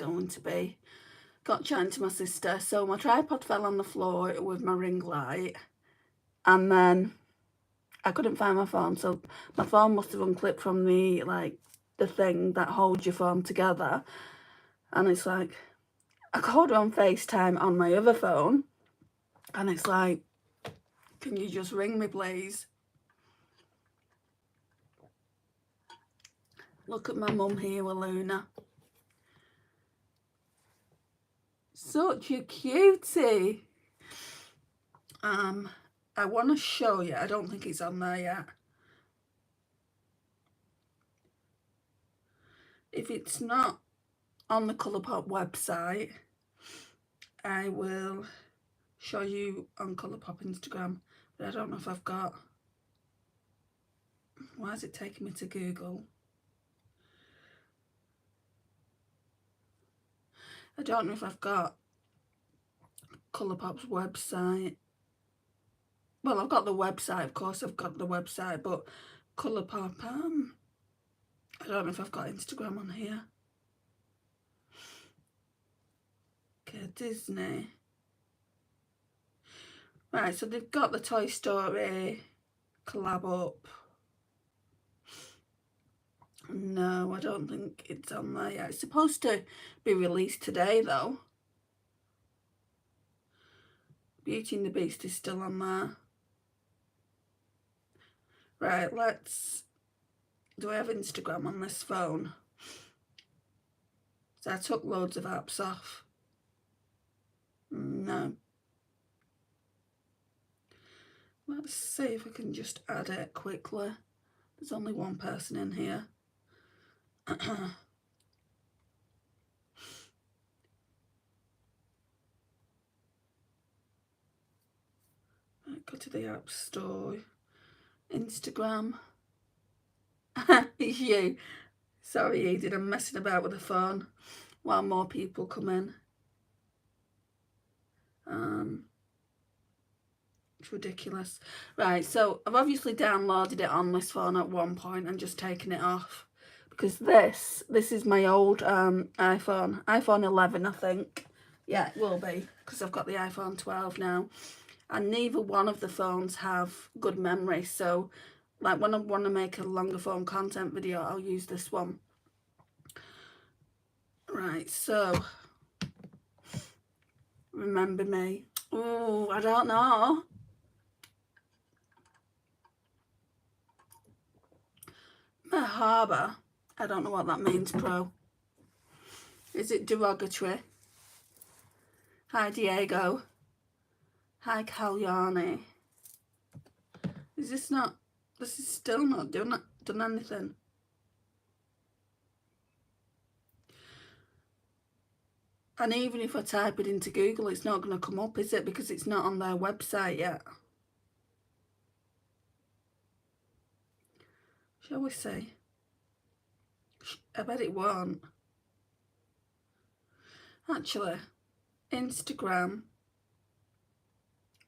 going to be. Got chatting to my sister, so my tripod fell on the floor with my ring light, and then I couldn't find my phone, so my phone must have unclipped from the, like, the thing that holds your phone together, and it's like, I called her on FaceTime on my other phone, and it's like, can you just ring me, please? Look at my mum here with Luna. Such a cutie. I want to show you. I don't think it's on there yet. If it's not on the Colourpop website, I will show you on Colourpop Instagram. But I don't know if I've got... Why is it taking me to Google? I don't know if I've got Colourpop's website. Well, I've got the website, of course I've got the website, but Colourpop, I don't know if I've got Instagram on here. Okay, Disney. Right, so they've got the Toy Story collab up. No, I don't think it's on there yet. It's supposed to be released today, though. Beauty and the Beast is still on there. Right, let's... Do I have Instagram on this phone? So I took loads of apps off. No. Let's see if I can just add it quickly. There's only one person in here. Go to the App Store. Instagram. It's you. Sorry, Edith, I'm messing about with the phone while more people come in. It's ridiculous. Right, so I've obviously downloaded it on this phone at one point and just taken it off, because this is my old iPhone 11, I think. Yeah, it will be, because I've got the iPhone 12 now, and neither one of the phones have good memory, so like when I want to make a longer form content video, I'll use this one. Right, so remember me. Oh, I don't know. Harbour. I don't know what that means, Pro. Is it derogatory? Hi, Diego. Hi, Kalyani. Is this not... This is still not done anything. And even if I type it into Google, it's not going to come up, is it? Because it's not on their website yet. Shall we see? I bet it won't. Actually, Instagram,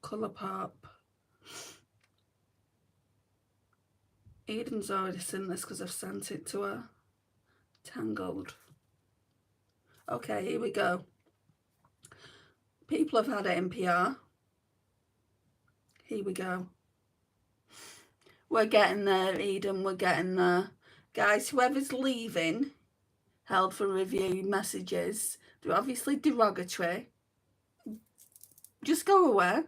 Colourpop. Eden's already seen this because I've sent it to her. Tangled. Okay, here we go. People have had NPR. Here we go. We're getting there, Eden. We're getting there. Guys, whoever's leaving held for review messages, they're obviously derogatory. Just go away.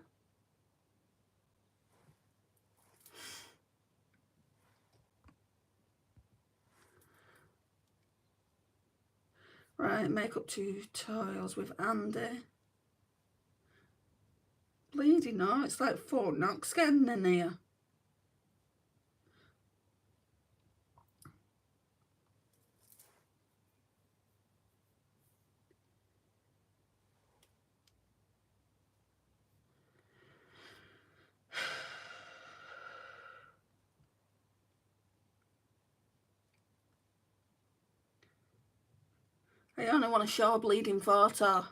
Right, makeup tutorials with Andy. Bleeding, no, it's like Fort Knox getting in here. I only want to show a bleeding photo.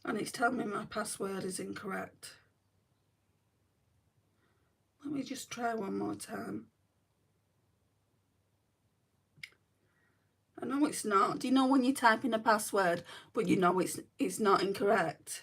And it's telling me my password is incorrect. me just try one more time. I know it's not. Do you know when you type in a password, but you know it's not incorrect?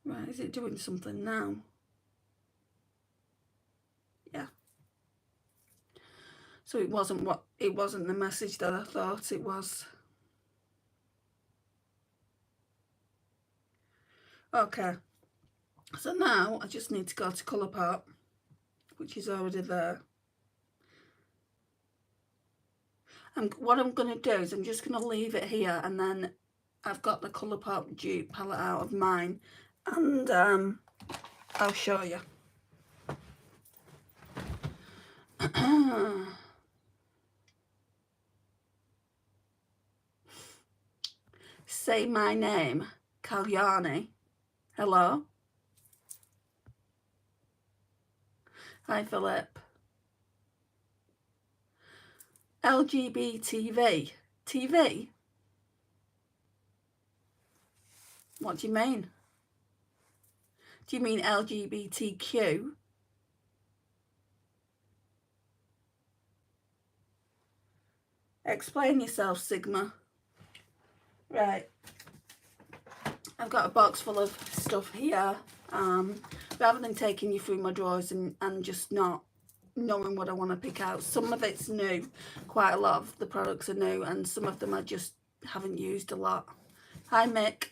Right, is it doing something now? Yeah. So it wasn't the message that I thought it was. Okay. So now I just need to go to Colourpop, which is already there. And what I'm going to do is I'm just going to leave it here, and then I've got the Colourpop dupe palette out of mine, and I'll show you. Say my name, Kalyani. Hello. Hi, Philip. LGBT TV? What do you mean? Do you mean LGBTQ? Explain yourself, Sigma. Right. I've got a box full of stuff here. Rather than taking you through my drawers and just not knowing what I want to pick out, some of it's new. Quite a lot of the products are new, and some of them I just haven't used a lot. Hi, Mick.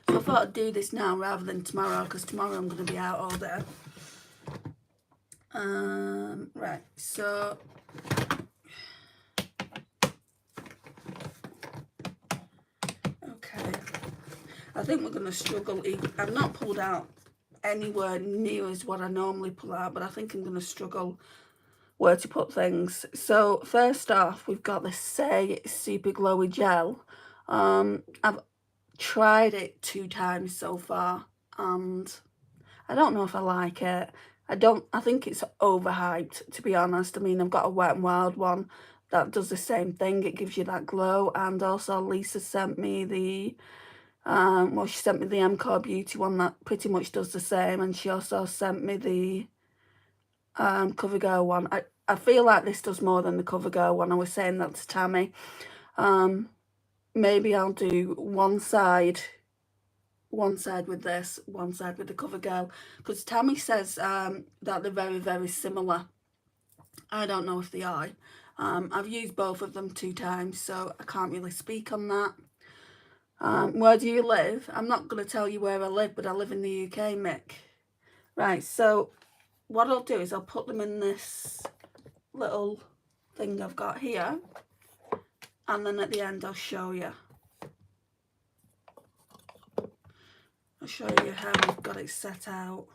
So I thought I'd do this now rather than tomorrow, because tomorrow I'm going to be out all day. Right, so okay, I think we're going to struggle. I've not pulled out anywhere near as what I normally pull out, but I think I'm going to struggle where to put things. So first off, we've got the Say Super Glowy Gel. I've tried it 2 times so far, and I don't know if I like it. I think it's overhyped, to be honest. I mean, I've got a Wet n Wild one that does the same thing. It gives you that glow. And also Lisa sent me the well, she sent me the MCore Beauty one that pretty much does the same, and she also sent me the CoverGirl one. I feel like this does more than the CoverGirl one. I was saying that to Tammy. Maybe I'll do one side with this, one side with the CoverGirl, because Tammy says that they're very, very similar. I don't know if they are. I've used both of them 2 times, so I can't really speak on that. Where do you live? I'm not going to tell you where I live, but I live in the UK, Mick. Right, so what I'll do is I'll put them in this little thing I've got here, and then at the end I'll show you. I'll show you how I've got it set out.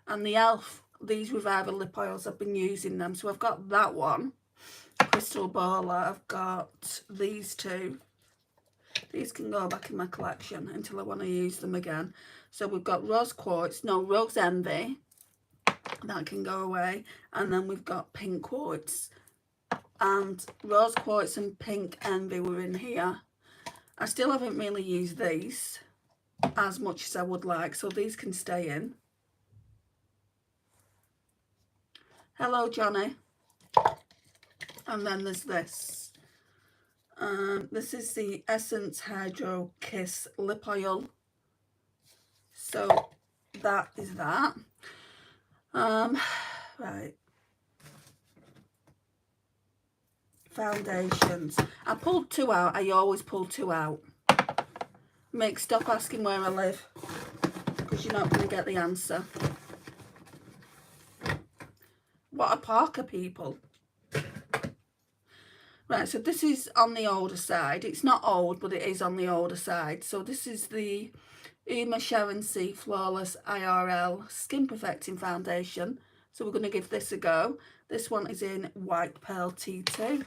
And the e.l.f., these Revival lip oils, I've been using them. So I've got that one, Crystal Baller. I've got these 2. These can go back in my collection until I want to use them again. So we've got Rose Envy. That can go away. And then we've got Pink Quartz. And Rose Quartz and Pink Envy were in here. I still haven't really used these as much as I would like, so these can stay in. Hello, Johnny. And then there's this. This is the Essence Hydro Kiss Lip Oil. So that is that. Right. Foundations. I pulled 2 out. I always pull 2 out. Mick, stop asking where I live, because you're not going to get the answer. What are Parker people? Right, so this is on the older side. It's not old, but it is on the older side. So this is the Uma Sharon C Flawless IRL Skin Perfecting Foundation. So we're going to give this a go. This one is in White Pearl T2.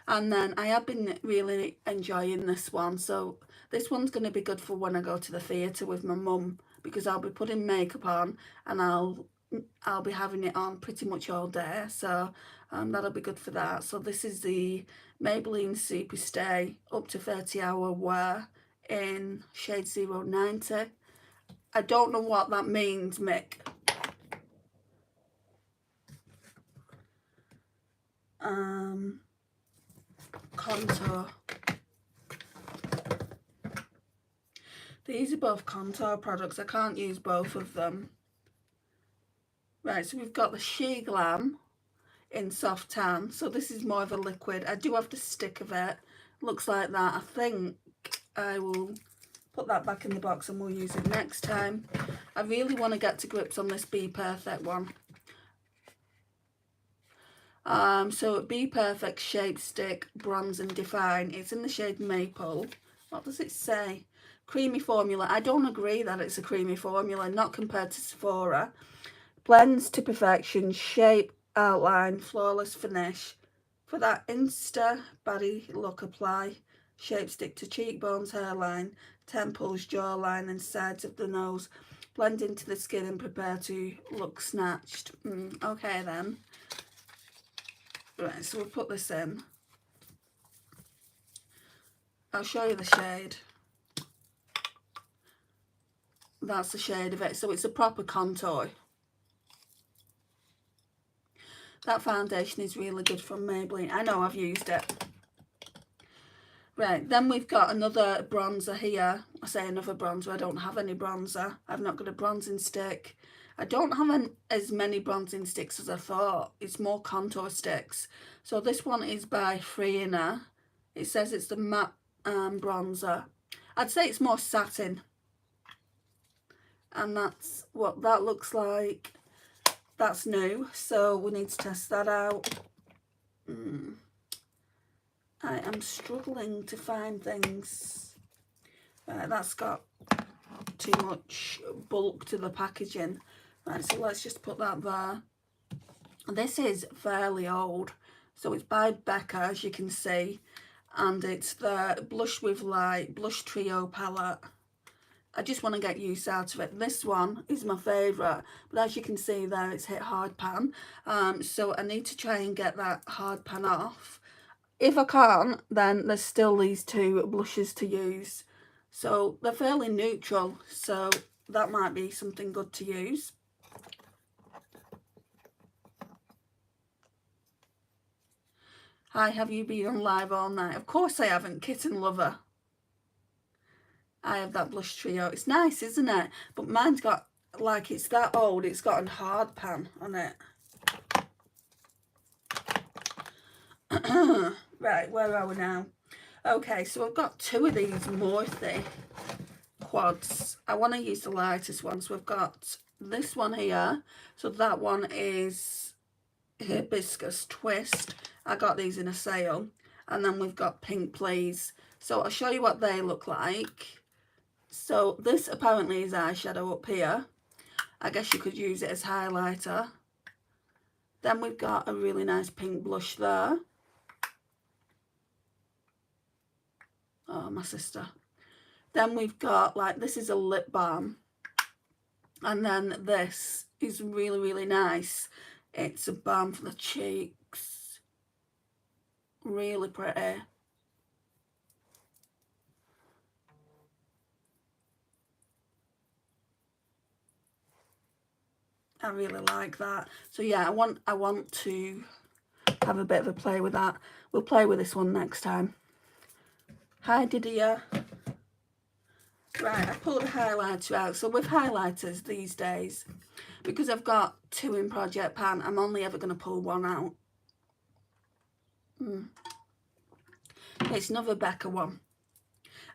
And then I have been really enjoying this one. So this one's going to be good for when I go to the theatre with my mum, because I'll be putting makeup on and I'll be having it on pretty much all day. So that'll be good for that. So this is the Maybelline Super Stay up to 30 hour wear in shade 090. I don't know what that means, Mick. Contour. These are both contour products. I can't use both of them. Right, so we've got the She Glam in Soft Tan. So this is more of a liquid. I do have the stick of it. Looks like that. I think I will put that back in the box and we'll use it next time. I really want to get to grips on this Be Perfect one. So Be Perfect Shape Stick Bronze and Define. It's in the shade Maple. What does it say? Creamy formula. I don't agree that it's a creamy formula, not compared to Sephora. Blends to perfection, shape, outline, flawless finish. For that insta body look, apply shape stick to cheekbones, hairline, temples, jawline and sides of the nose. Blend into the skin and prepare to look snatched. Okay then. Right, so we'll put this in. I'll show you the shade. That's the shade of it. So it's a proper contour. That foundation is really good from Maybelline. I know, I've used it. Right, then we've got another bronzer here. I say another bronzer, I don't have any bronzer. I've not got a bronzing stick. I don't have as many bronzing sticks as I thought. It's more contour sticks. So this one is by Freina. It says it's the matte bronzer. I'd say it's more satin. And that's what that looks like. That's new, so we need to test that out. I am struggling to find things. That's got too much bulk to the packaging. Right, so let's just put that there. This is fairly old, so it's by Becca, as you can see, and it's the Blush with Light Blush Trio palette. I just want to get use out of it. This one is my favourite, but as you can see there, it's hit hard pan. So I need to try and get that hard pan off. If I can't, then there's still these two blushes to use. So they're fairly neutral, so that might be something good to use. Hi, have you been on live all night? Of course I haven't, Kitten Lover. I have that Blush Trio. It's nice, isn't it? But mine's got, like, it's that old, it's got a hard pan on it. Right, where are we now? Okay, so I've got two of these Morphe quads. I want to use the lightest one. So we've got this one here. So that one is Hibiscus Twist. I got these in a sale. And then we've got Pink Please. So I'll show you what they look like. So this apparently is eyeshadow up here. I guess you could use it as highlighter. Then we've got a really nice pink blush there. Oh, my sister. Then we've got, like, this is a lip balm. And then this is really, really nice. It's a balm for the cheeks. Really pretty. I really like that. So yeah, I want to have a bit of a play with that. We'll play with this one next time. Hi Didier. Right, I pulled a highlighter out. So with highlighters these days, because I've got two in Project Pan, I'm only ever going to pull one out. It's another Becca one.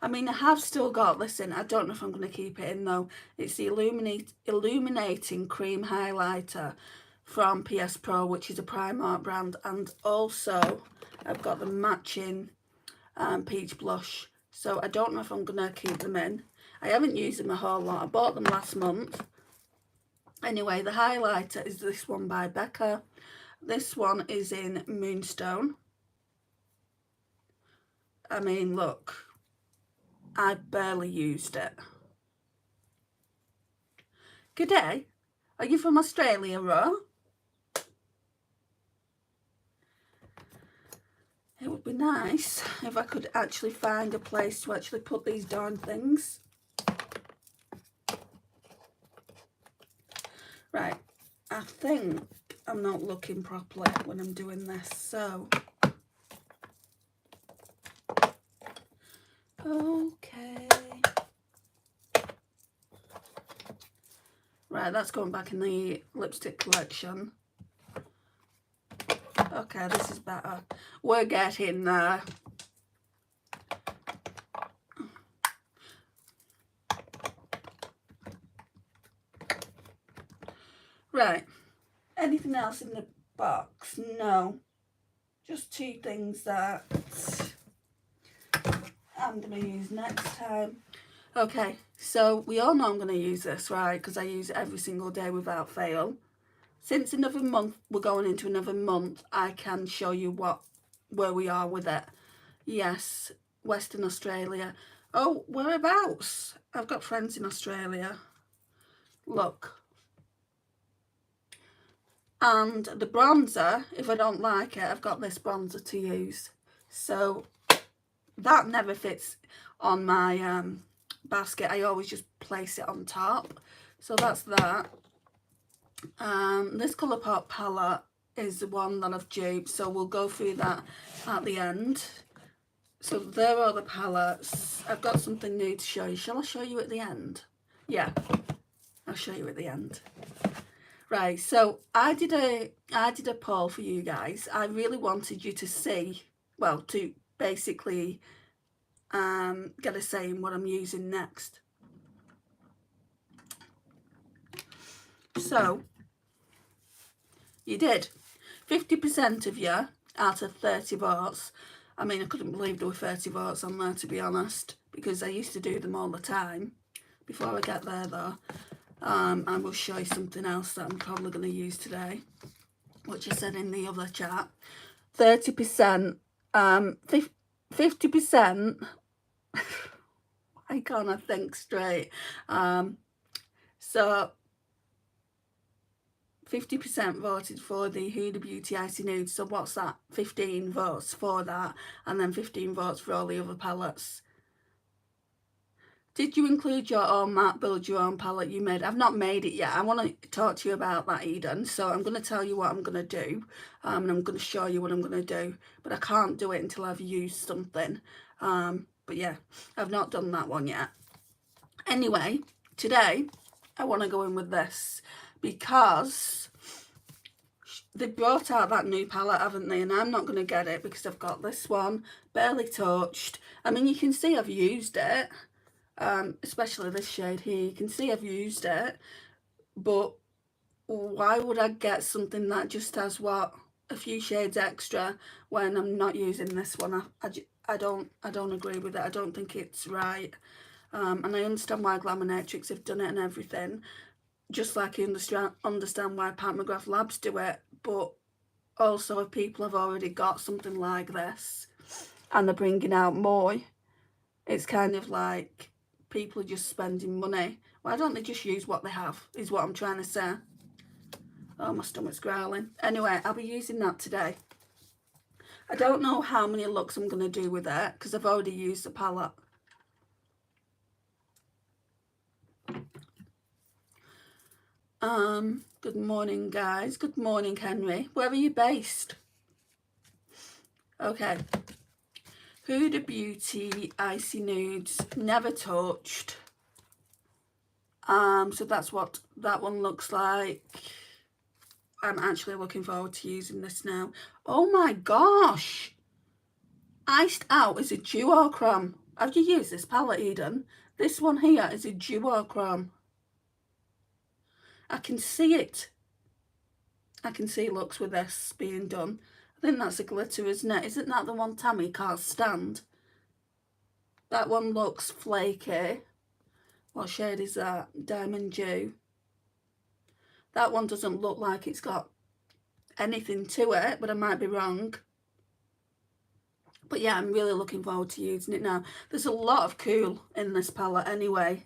I mean, I have still got, listen, I don't know if I'm going to keep it in though. It's the Illuminating Cream Highlighter from PS Pro, which is a Primark brand. And also, I've got the matching peach blush. So I don't know if I'm going to keep them in. I haven't used them a whole lot. I bought them last month. Anyway, the highlighter is this one by Becca. This one is in Moonstone. I mean, look, I barely used it. Good day. Are you from Australia, Ro? It would be nice if I could actually find a place to actually put these darn things. Right, I think I'm not looking properly when I'm doing this, so. Okay. Right, that's going back in the lipstick collection. Okay, this is better. We're getting there. Right, anything else in the box? No, just two things that I'm going to use next time. Okay, so we all know I'm going to use this, right, because I use it every single day without fail. Since another month, we're going into another month, I can show you where we are with it. Yes, Western Australia. Oh, whereabouts? I've got friends in Australia. Look. And the bronzer, if I don't like it, I've got this bronzer to use. So that never fits on my basket. I always just place it on top. So that's that. This Colourpop palette is the one that I've duped, so we'll go through that at the end. So there are the palettes. I've got something new to show you. Shall I show you at the end? Yeah, I'll show you at the end. Right, so I did a poll for you guys. I really wanted you to see, well, to basically get a say in what I'm using next. So you did. 50% of you out of 30 votes. I mean, I couldn't believe there were 30 votes on there, to be honest, because I used to do them all the time. Before I get there, though, I will show you something else that I'm probably going to use today, which I said in the other chat. 30%, 50%, I can't think straight. So 50% voted for the Huda Beauty Icy Nude. So what's that? 15 votes for that, and then 15 votes for all the other palettes. Did you include your own matte build your own palette you made? I've not made it yet. I want to talk to you about that, Eden. So I'm going to tell you what I'm going to do. And I'm going to show you what I'm going to do. But I can't do it until I've used something. But yeah, I've not done that one yet. Anyway, today I want to go in with this because they brought out that new palette, haven't they? And I'm not going to get it because I've got this one, barely touched. I mean, you can see I've used it. Especially this shade here, you can see I've used it, but why would I get something that just has a few shades extra when I'm not using this one? I don't agree with it. I don't think it's right. And I understand why Glamonatrix have done it and everything, just like I understand why Pat McGrath Labs do it, but also if people have already got something like this and they're bringing out more, it's kind of like people are just spending money. Why don't they just use what they have, is what I'm trying to say. Oh, my stomach's growling. Anyway, I'll be using that today. I don't know how many looks I'm going to do with it because I've already used the palette. Good morning, guys. Good morning, Henry. Where are you based? Okay. Huda Beauty Icy Nudes, never touched. So that's what that one looks like. I'm actually looking forward to using this now. Oh my gosh! Iced Out is a duochrome. Have you used this palette, Eden? This one here is a duochrome. I can see it. I can see looks with this being done. I think that's a glitter, isn't it? Isn't that the one Tammy can't stand? That one looks flaky. What shade is that? Diamond Dew. That one doesn't look like it's got anything to it, but I might be wrong. But yeah, I'm really looking forward to using it now. There's a lot of cool in this palette anyway.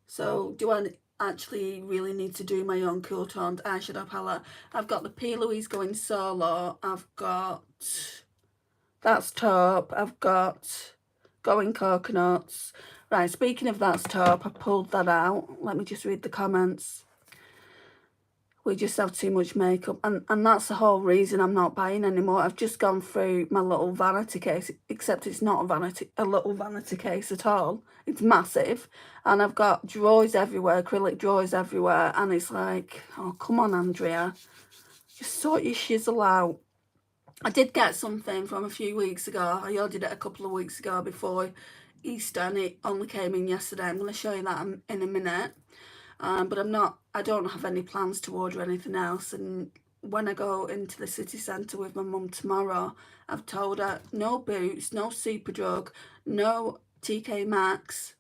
So do I actually really need to do my own cool toned eyeshadow palette? I've got the P. Louise Going Solo. I've got That's Taupe. I've got Going Coconuts. Right, speaking of That's Taupe, I pulled that out. Let me just read the comments. We just have too much makeup, and that's the whole reason I'm not buying anymore. I've just gone through my little vanity case, except it's not a little vanity case at all. It's massive, and I've got drawers everywhere, acrylic drawers everywhere, and it's like, oh, come on, Andrea, just sort your shizzle out. I did get something from a few weeks ago. I ordered it a couple of weeks ago before Easter, and it only came in yesterday. I'm going to show you that in a minute. But I don't have any plans to order anything else. And when I go into the city centre with my mum tomorrow, I've told her no Boots, no Superdrug, no TK Maxx.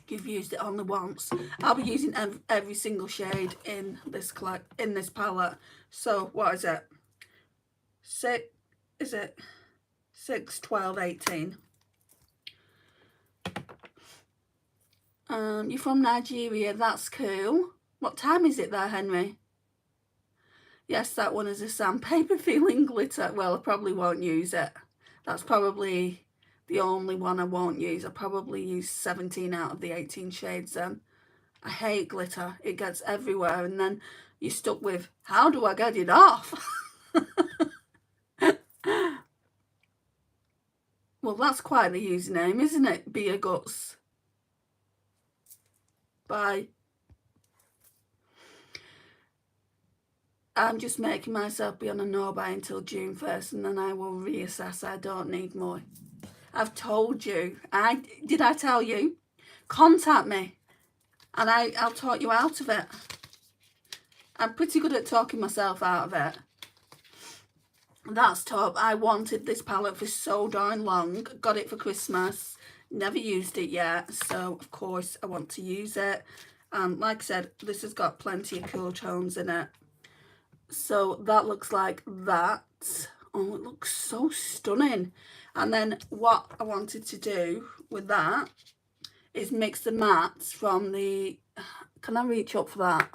You've used it only once. I'll be using every single shade in this palette. So what is it? 6, 12, 18. You're from Nigeria, that's cool. What time is it there, Henry? Yes, that one is a sandpaper feeling glitter. Well, I probably won't use it. That's probably the only one I won't use. I probably use 17 out of the 18 shades then. I hate glitter. It gets everywhere, and then you're stuck with, how do I get it off? Well, that's quite the username, isn't it? Beer Guts. Bye. I'm just making myself be on a no-buy until June 1st, and then I will reassess. I don't need more. I've told you. Did I tell you? Contact me, and I'll talk you out of it. I'm pretty good at talking myself out of it. That's Taupe. I wanted this palette for so darn long. Got it for Christmas. Never used it yet, so of course I want to use it. Like I said, this has got plenty of cool tones in it. So that looks like that. Oh, it looks so stunning. And then what I wanted to do with that is mix the mattes from the... Can I reach up for that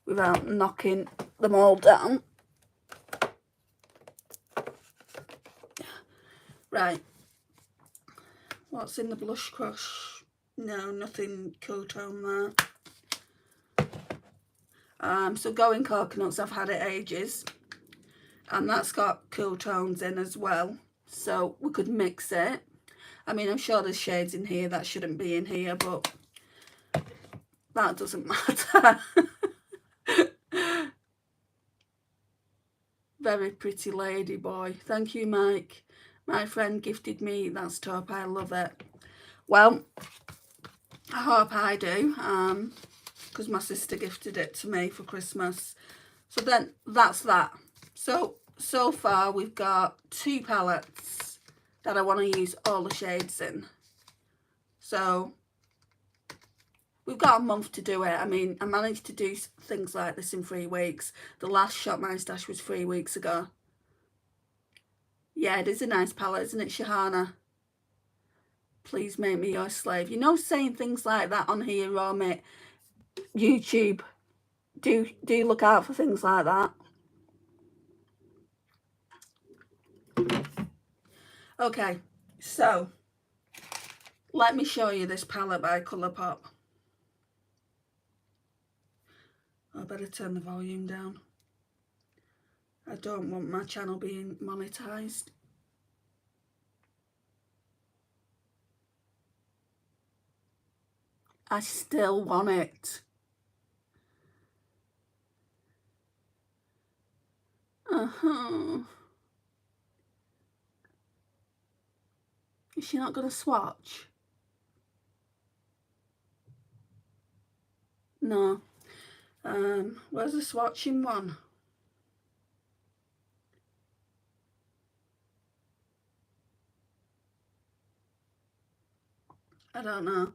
without knocking them all down? Right. What's in the Blush Crush? No, nothing cool tone there. So Going Coconuts, I've had it ages. And that's got cool tones in as well. So we could mix it. I mean, I'm sure there's shades in here that shouldn't be in here, but that doesn't matter. Very pretty lady boy. Thank you, Mike. My friend gifted me That's Taupe. I love it. Well, I hope I do, because my sister gifted it to me for Christmas. So then that's that. So far we've got 2 palettes that I want to use all the shades in. So we've got a month to do it. I mean, I managed to do things like this in 3 weeks. The last Shop My Stash was 3 weeks ago. Yeah, it is a nice palette, isn't it, Shahana? Please make me your slave. You know, saying things like that on here, Romit, YouTube, do look out for things like that. Okay, so let me show you this palette by Colourpop. I better turn the volume down. I don't want my channel being monetized. I still want it. Is she not going to swatch? No. Where's the swatching one? I don't know.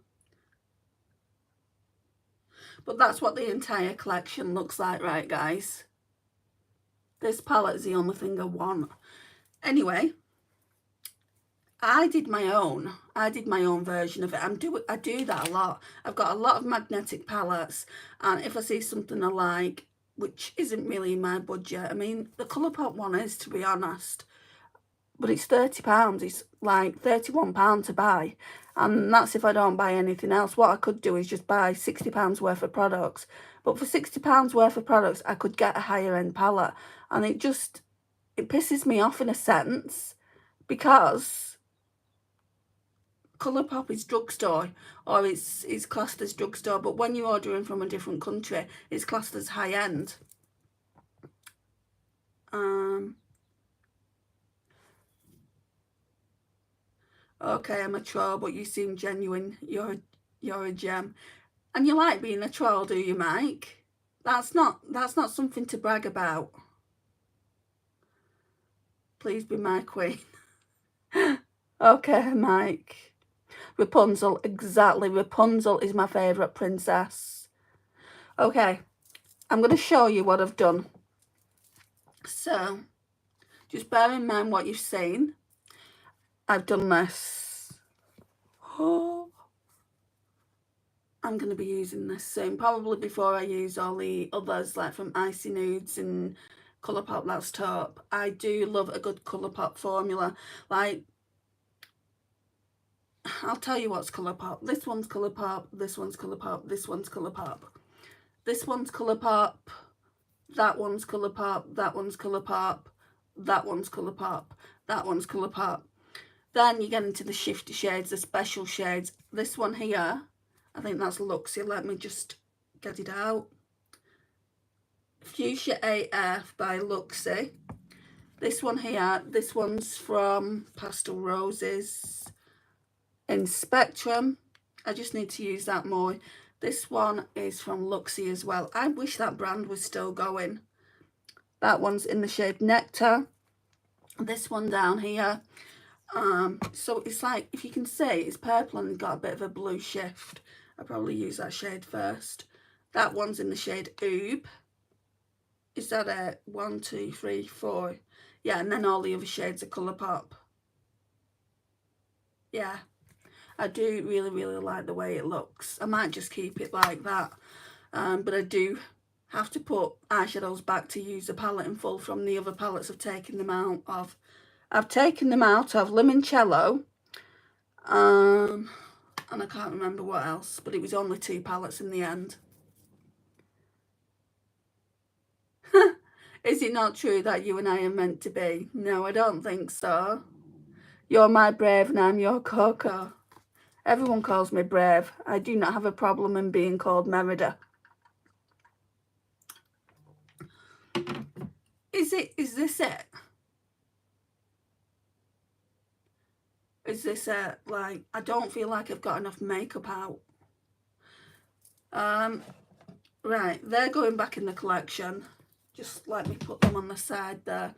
But that's what the entire collection looks like, right, guys? This palette's the only thing I want. Anyway, I did my own version of it. I do that a lot. I've got a lot of magnetic palettes, and if I see something I like, which isn't really in my budget, I mean, the Colourpop one is, to be honest, but it's £30. It's like £31 to buy, and that's if I don't buy anything else. What I could do is just buy £60 worth of products, but for £60 worth of products, I could get a higher end palette, and it pisses me off in a sense, because Colourpop is drugstore, or it's classed as drugstore, but when you're ordering from a different country, it's classed as high end. Okay, I'm a troll, but you seem genuine. You're a gem, and you like being a troll, do you, Mike? That's not something to brag about. Please be my queen. Okay, Mike. Rapunzel, exactly. Rapunzel is my favourite princess. Okay, I'm going to show you what I've done. So, just bear in mind what you've seen. I've done this. Oh, I'm going to be using this soon, probably before I use all the others, like from Icy Nudes and Colourpop That's Top. I do love a good Colourpop formula. Like, I'll tell you what's Colourpop. This one's Colourpop, this one's Colourpop, this one's Colourpop. This one's Colourpop, that one's Colourpop, that one's Colourpop, that one's Colourpop, that one's Colourpop. Then you get into the shifty shades, the special shades. This one here, I think that's Luxie. Let me just get it out. Fuchsia AF by Luxie. This one here, this one's from Pastel Roses in Spectrum. I just need to use that more. This one is from Luxie as well. I wish that brand was still going. That one's in the shade Nectar. This one down here. So it's like, if you can see, it's purple and got a bit of a blue shift. I'll probably use that shade first. That one's in the shade Oob. Is that a 1, 2, 3, 4? Yeah, and then all the other shades are Colourpop. Yeah, I do really, really like the way it looks. I might just keep it like that. But I do have to put eyeshadows back to use the palette in full from the other palettes I've taken them out of. I've taken them out of Limoncello, and I can't remember what else, but it was only 2 palettes in the end. Is it not true that you and I are meant to be? No, I don't think so. You're my Brave and I'm your Coco. Everyone calls me Brave. I do not have a problem in being called Merida. Is this it? Is this it? Like, I don't feel like I've got enough makeup out. Right, they're going back in the collection. Just let me put them on the side there.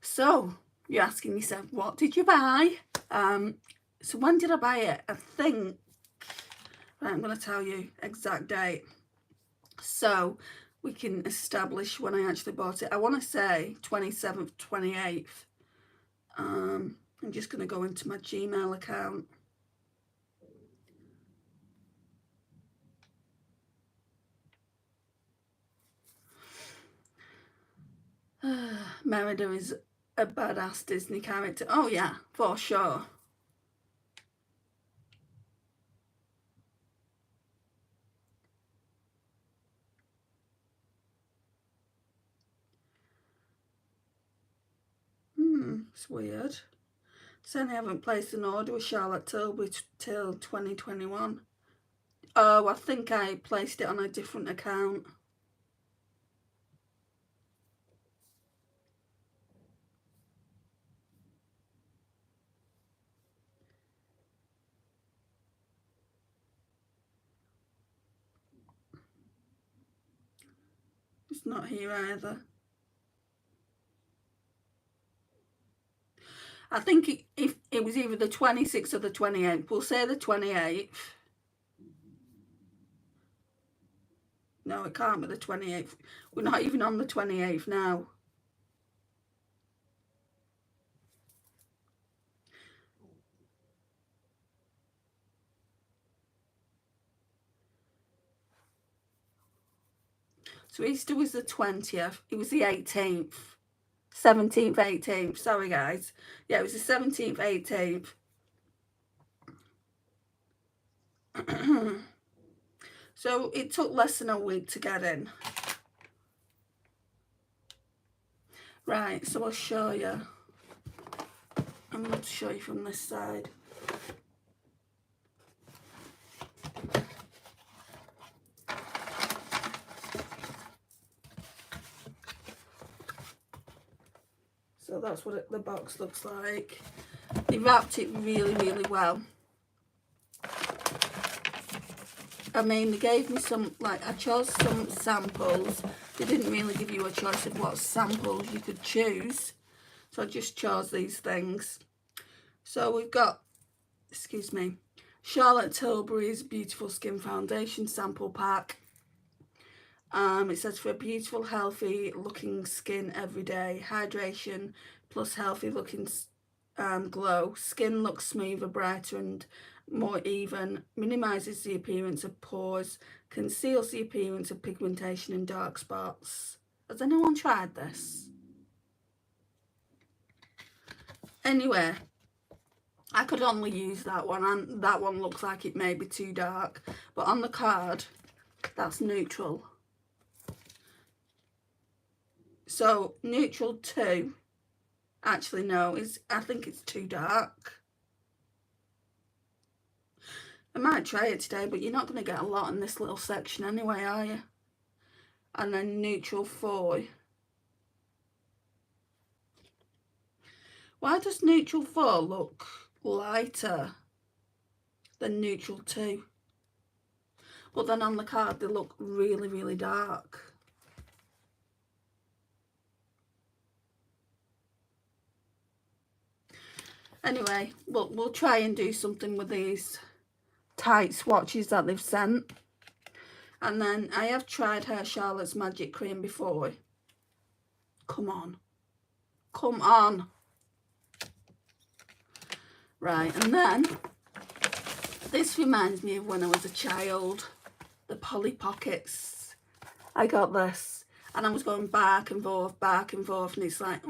So, you're asking yourself, what did you buy? So when did I buy it? I think, right, I'm going to tell you exact date. So we can establish when I actually bought it. I want to say 27th, 28th. I'm just going to go into my Gmail account. Merida is a badass Disney character. Oh yeah, for sure. It's weird. Saying I haven't placed an order with Charlotte Tilbury till 2021. Oh, I think I placed it on a different account. It's not here either. I think if it was either the 26th or the 28th. We'll say the 28th. No, it can't be the 28th. We're not even on the 28th now. So Easter was the 20th. It was the 18th. 17th, 18th. Sorry, guys. Yeah, it was the 17th, 18th. So it took less than a week to get in. Right, so I'll show you. I'm going to show you from this side. So that's what the box looks like. They wrapped it really, really well. I mean, they gave me some, like, I chose some samples. They didn't really give you a choice of what samples you could choose. So I just chose these things. So we've got, excuse me, Charlotte Tilbury's Beautiful Skin Foundation Sample Pack. It says for a beautiful, healthy looking skin every day. Hydration plus healthy looking glow. Skin looks smoother, brighter and more even. Minimises the appearance of pores. Conceals the appearance of pigmentation and dark spots. Has anyone tried this? Anyway, I could only use that one, and that one looks like it may be too dark. But on the card, that's neutral. So neutral 2, actually no, I think it's too dark. I might try it today, but you're not going to get a lot in this little section anyway, are you? And then neutral 4. Why does neutral 4 look lighter than neutral 2? But then on the card they look really, really dark. Anyway, we'll try and do something with these tight swatches that they've sent. And then I have tried her Charlotte's Magic Cream before. Come on. Come on. Right, and then this reminds me of when I was a child. The Polly Pockets. I got this and I was going back and forth, and it's like,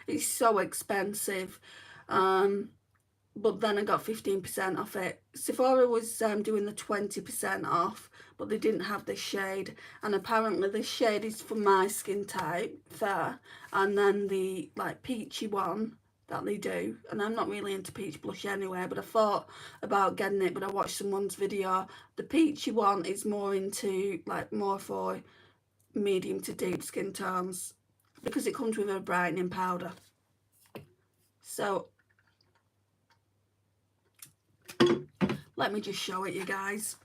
it's so expensive. But then I got 15% off it. Sephora was doing the 20% off, but they didn't have this shade. And apparently this shade is for my skin type, there. And then the like peachy one that they do. And I'm not really into peach blush anyway, but I thought about getting it, but I watched someone's video. The peachy one is more into, like, more for medium to deep skin tones, because it comes with a brightening powder. So let me just show it you guys.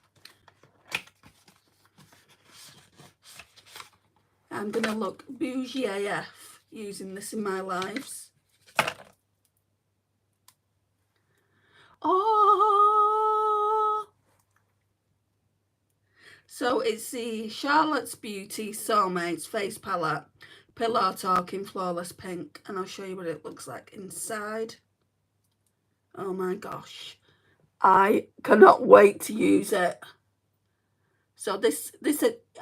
I'm going to look bougie AF using this in my lives. Oh! So it's the Charlotte's Beauty Soulmates Face Palette, Pillow Talk in Flawless Pink. And I'll show you what it looks like inside. Oh my gosh. I cannot wait to use it. So this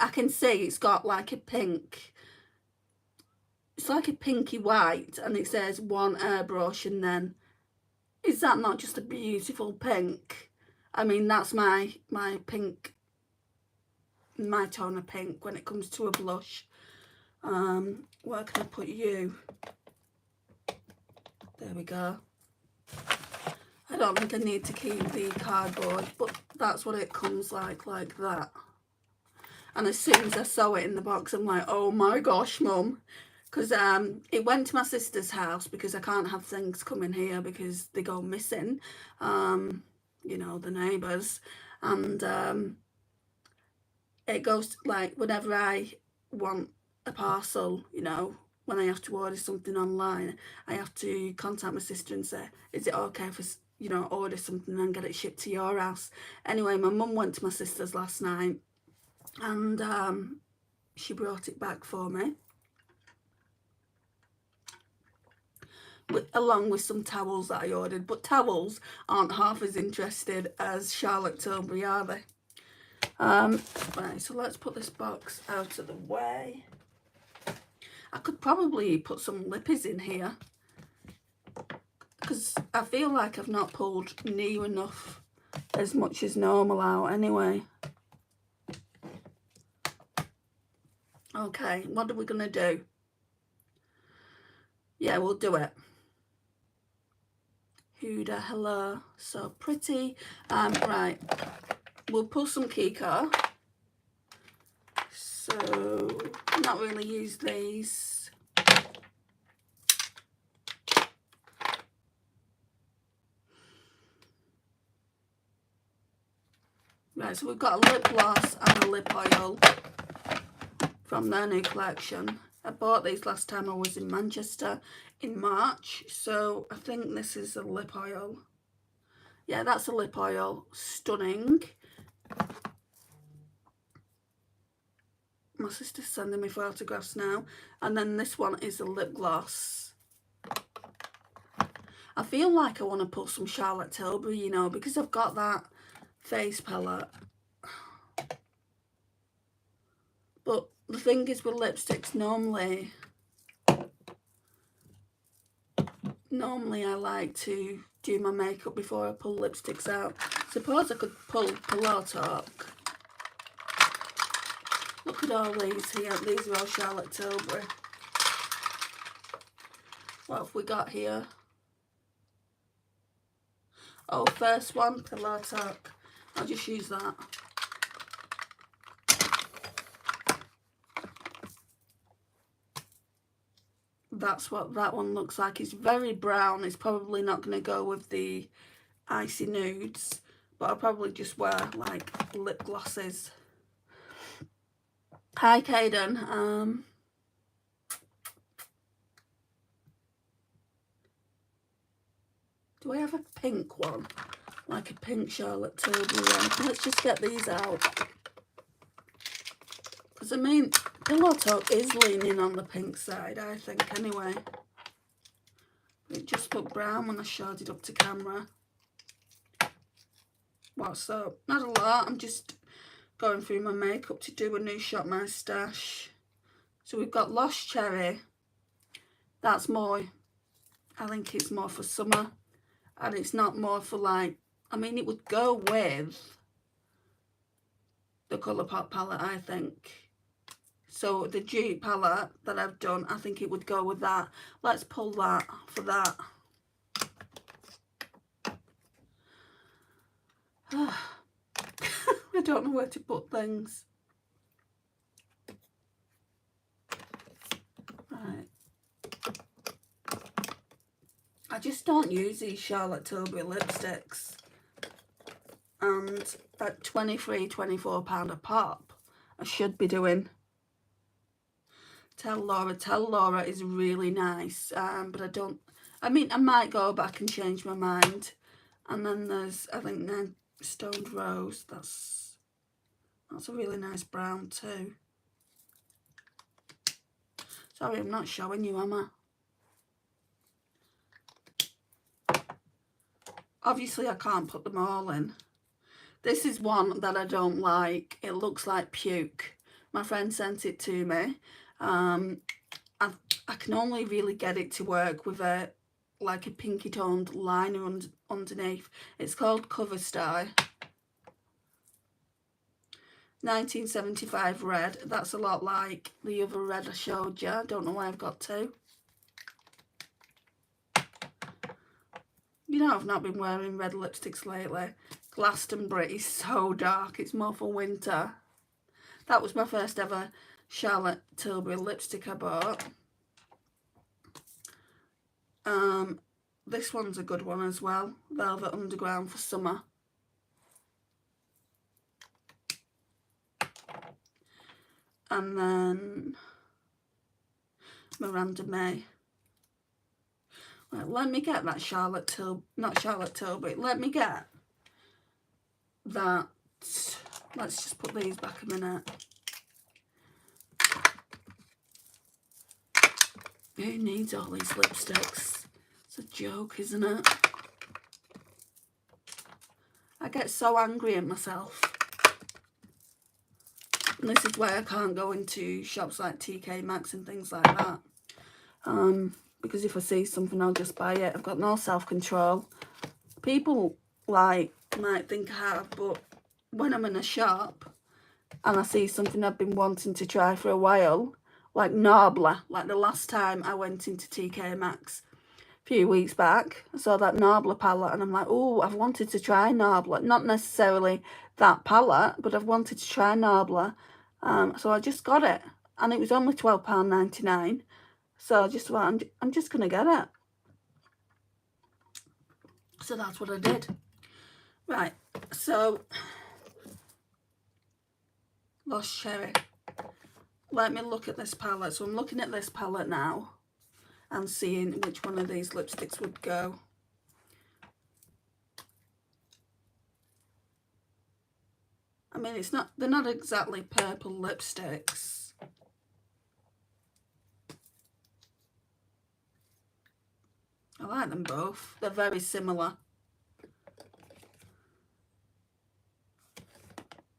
I can see it's got like a pink, it's like a pinky white, and it says one airbrush, and then is that not just a beautiful pink? I mean, that's my pink, my tone of pink when it comes to a blush. Where can I put you? There we go. I don't think I need to keep the cardboard, but that's what it comes like that. And as soon as I saw it in the box, I'm like, oh my gosh, Mum. Because it went to my sister's house, because I can't have things coming here because they go missing. You know, the neighbours. And it goes, like, whenever I want a parcel, you know, when I have to order something online, I have to contact my sister and say, is it okay if I, you know, order something and get it shipped to your house? Anyway, my mum went to my sister's last night, and she brought it back for me, along with some towels that I ordered. But towels aren't half as interested as Charlotte Tilbury, are they? Right, so let's put this box out of the way. I could probably put some lippies in here, because I feel like I've not pulled near enough as much as normal out anyway. Okay, what are we going to do? Yeah, we'll do it. Huda, hello, so pretty. Right, we'll pull some Kiko. So, not really use these. Right, so we've got a lip gloss and a lip oil from their new collection. I bought these last time I was in Manchester in March, so I think this is a lip oil. Yeah, that's a lip oil. Stunning. My sister's sending me photographs now. And then this one is a lip gloss. I feel like I want to put some Charlotte Tilbury, you know, because I've got that face palette. But the thing is with lipsticks, normally I like to do my makeup before I pull lipsticks out. Suppose I could pull Pillow Talk. Look at all these here. These are all Charlotte Tilbury. What have we got here? Oh, first one, Pillow Talk. I'll just use that. That's what that one looks like. It's very brown. It's probably not going to go with the icy nudes, but I'll probably just wear like lip glosses. Hi, Caden. Do I have a pink one? Like a pink Charlotte Tilbury one? Let's just get these out. Because I mean, Pillow Talk is leaning on the pink side, I think, anyway. It just looked brown when I showed it up to camera. What's up? Not a lot. I'm just going through my makeup to do a new Shop My Stash. So we've got Lost Cherry. That's more, I think it's more for summer. And it's not more for like, I mean, it would go with the Colourpop palette, I think. So the dupe palette that I've done, I think it would go with that. Let's pull that for that. I don't know where to put things. Right. I just don't use these Charlotte Tilbury lipsticks. And at £23–24 a pop, I should be doing. Tell Laura is really nice, but I mean, I might go back and change my mind. And then there's, I think, Nine Stoned Rose. That's a really nice brown too. Sorry, I'm not showing you, am I? Obviously, I can't put them all in. This is one that I don't like. It looks like puke. My friend sent it to me. I can only really get it to work with like a pinky toned liner underneath. It's called Cover Star. 1975 red. That's a lot like the other red I showed you. I don't know why I've got two. You know, I've not been wearing red lipsticks lately. Glastonbury is so dark. It's more for winter. That was my first ever Charlotte Tilbury lipstick I bought. This one's a good one as well. Velvet Underground for summer. And then Miranda May. Right, let me get that Charlotte Tilbury, not Charlotte Tilbury, let me get that Let's just put these back a minute. Who needs all these lipsticks? It's a joke, isn't it? I get so angry at myself. And this is why I can't go into shops like TK Maxx and things like that. Because if I see something, I'll just buy it. I've got no self-control. People might think I have, but when I'm in a shop and I see something I've been wanting to try for a while, like Nabla, like the last time I went into TK Maxx a few weeks back, I saw that Nabla palette and I'm like, oh, I've wanted to try Nabla. Not necessarily that palette, but I've wanted to try Nabla. So I just got it, and it was only £12.99. So I just thought, I'm just going to get it. So that's what I did. Right, so Lost Cherry. Let me look at this palette. So I'm looking at this palette now and seeing which one of these lipsticks would go. I mean, they're not exactly purple lipsticks. I like them both. They're very similar.